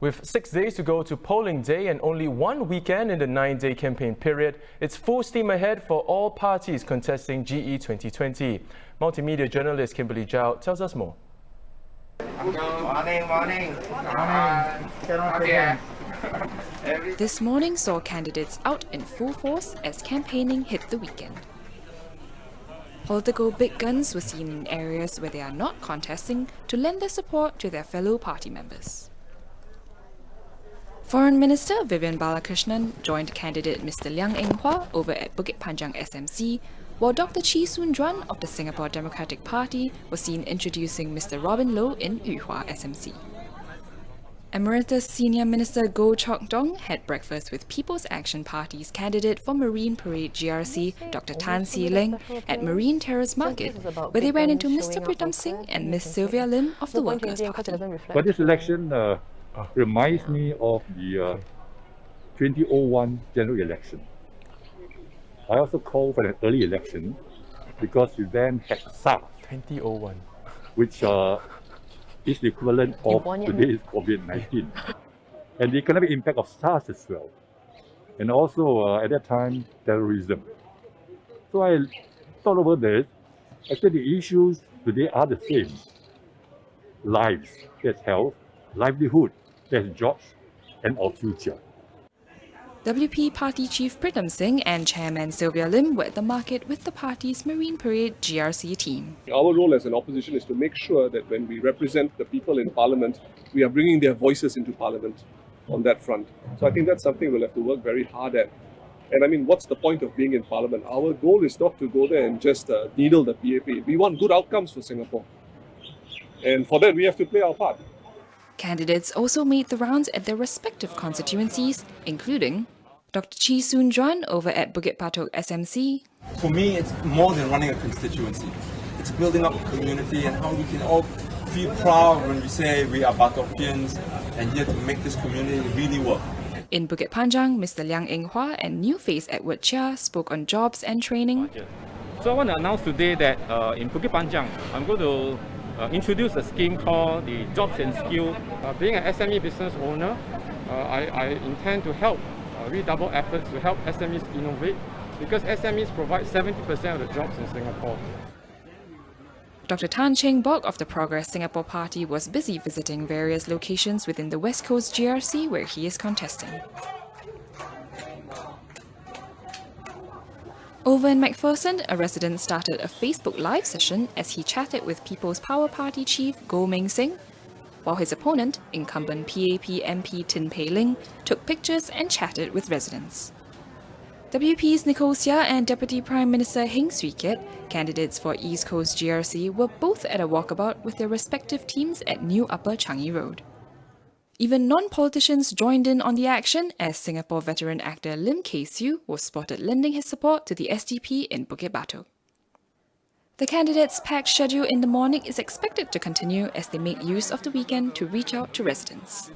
With 6 days to go to polling day and only one weekend in the 9-day campaign period, it's full steam ahead for all parties contesting GE 2020. Multimedia journalist Kimberly Zhao tells us more. This morning saw candidates out in full force as campaigning hit the weekend. Political big guns were seen in areas where they are not contesting to lend their support to their fellow party members. Foreign Minister Vivian Balakrishnan joined candidate Mr. Liang Eng-hwa over at Bukit Panjang SMC, while Dr. Chee Soon-juan of the Singapore Democratic Party was seen introducing Mr. Robin Low in Yu-hua SMC. Emeritus Senior Minister Goh Chok Tong had breakfast with People's Action Party's candidate for Marine Parade GRC, Dr. Tan See Leng, at Marine Terrace Market, where they ran into Mr. Pritam Singh and Miss Sylvia Lim of the Workers' Party. But this election reminds me of the 2001 general election. I also call for an early election because we then had SARS, 2001, which is the equivalent of today's COVID-19, and the economic impact of SARS as well, and also at that time terrorism. So I thought over this. I said the issues today are the same: lives, that's health; livelihood, that's jobs, and our future. WP Party Chief Pritam Singh and Chairman Sylvia Lim were at the market with the party's Marine Parade GRC team. Our role as an opposition is to make sure that when we represent the people in Parliament, we are bringing their voices into Parliament on that front. So I think that's something we'll have to work very hard at. And I mean, what's the point of being in Parliament? Our goal is not to go there and just needle the PAP. We want good outcomes for Singapore. And for that, we have to play our part. Candidates also made the rounds at their respective constituencies, including Dr. Chee Soon-juan over at Bukit Batok SMC. For me, it's more than running a constituency. It's building up a community and how we can all feel proud when we say we are Batokians and here to make this community really work. In Bukit Panjang, Mr. Liang Eng-hwa and new face Edward Chia spoke on jobs and training. So I want to announce today that in Bukit Panjang, I'm going to introduce a scheme called the Jobs and Skill. Being an SME business owner, I intend to help redouble efforts to help SMEs innovate, because SMEs provide 70% of the jobs in Singapore. Dr. Tan Cheng Bok of the Progress Singapore Party was busy visiting various locations within the West Coast GRC where he is contesting. Over in McPherson, a resident started a Facebook Live session as he chatted with People's Power Party chief Goh Meng Sing, while his opponent, incumbent PAP MP Tin Pei Ling, took pictures and chatted with residents. WP's Nicole Seah and Deputy Prime Minister Heng Swee Keat, candidates for East Coast GRC, were both at a walkabout with their respective teams at New Upper Changi Road. Even non-politicians joined in on the action as Singapore veteran actor Lim Kay Siu was spotted lending his support to the SDP in Bukit Batok. The candidates' packed schedule in the morning is expected to continue as they make use of the weekend to reach out to residents.